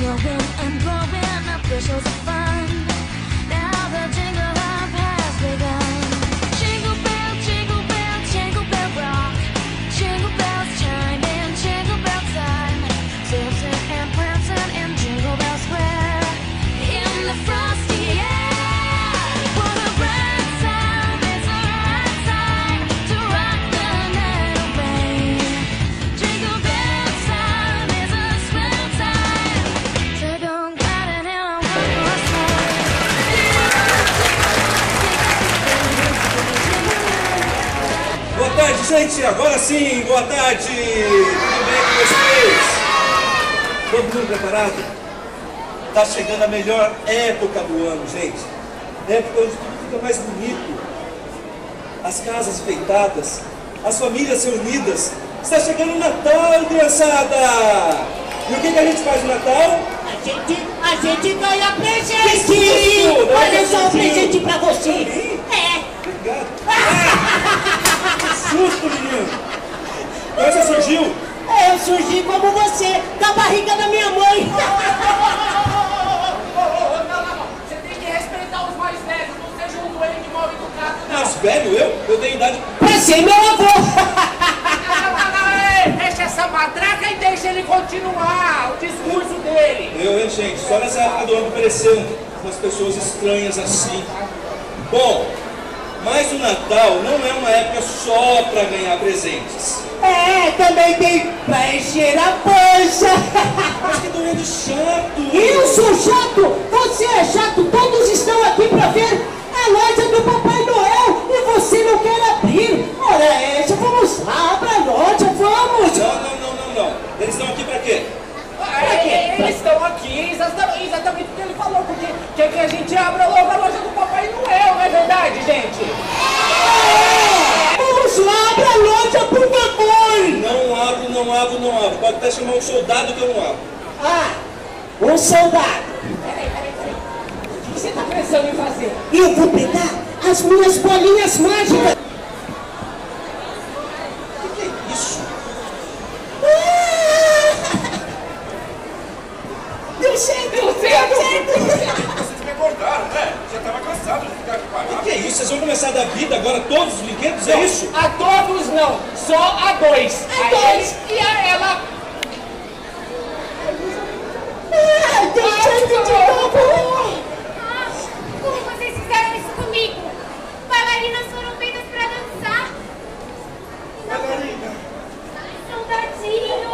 growing and blowing up bushels of fun. Now the jingle hop has begun. Jingle bell, jingle bell rock. Jingle bells chime in jingle bell time. Tilting and prancing in Jingle Bell Square. In the frosty air. What a right time, it's the right time to rock the night away. Jingle bell time is a swell time to go gliding in a one-horse Boa tarde, gente. Agora sim, boa tarde. Tudo bem com vocês? Todo mundo preparado? Tá chegando a melhor época do ano, gente. Época onde tudo fica mais bonito. As casas enfeitadas, as famílias reunidas. Está chegando o Natal, criançada! E o que a gente faz no Natal? A gente ganha presente! susto! Olha só o Presente. presente pra você! É! Obrigado. Que susto, menino! Como você surgiu? Eu surgi como você, da barriga da minha mãe! Você tem que respeitar os mais velhos, não seja um doente mal educado, não. Mas velho, eu tenho idade. Pra ser meu avô! Deixa essa matraca e deixa ele continuar o discurso dele. Hein, gente? Só nessa época do ano aparecendo umas pessoas estranhas assim. Bom, mas o Natal não é uma época só para ganhar presentes. É, também tem pra encher a pança! Mas que doendo chato! Eu sou chato! Você é chato! Todos estão aqui pra ver a loja do Papai Noel e você não quer abrir! Ora essa, vamos lá pra loja, vamos! Não. Eles estão aqui para quê? Eles estão aqui exatamente o que ele falou, porque quer que a gente abra logo a loja do Papai Noel, não é verdade, gente? Vamos lá, abra a loja, por favor! Não abro. Pode até chamar um soldado que eu não abro. Ah, um soldado! Peraí. O que você tá pensando em fazer? Eu vou pegar as minhas bolinhas mágicas! O que é isso? Deu certo! Vocês me acordaram, né? Já estava cansado de ficar aqui parado. O que é isso? Vocês vão começar a dar vida agora a todos os brinquedos? É isso? A todos não, só a dois. A dois. ele e a ela. Deu certo de novo! Como vocês fizeram isso comigo? Bailarinas foram feitas pra dançar. Bailarina, Soldadinho.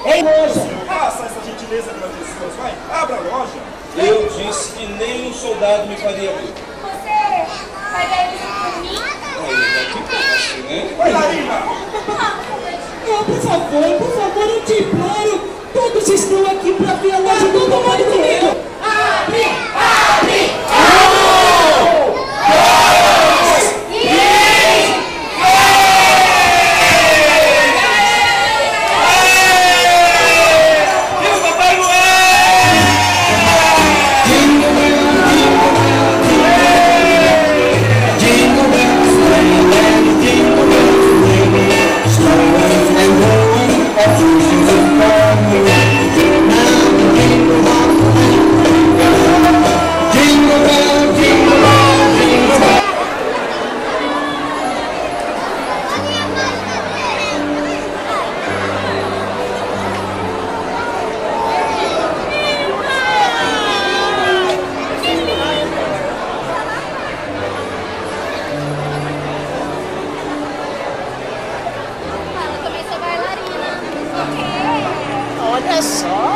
Ei, moça! faça essa gentileza para pessoas, vai. Abra a loja. Eu disse que nem um soldado me faria abrir. Você vai dar isso por mim? Aí, que fácil, né? Bailarina, Oh, por favor, eu te imploro! Todos estão aqui pra ver a loja do Papai Noel! Viva Papai Noel! Ela também sou bailarina. Olha só!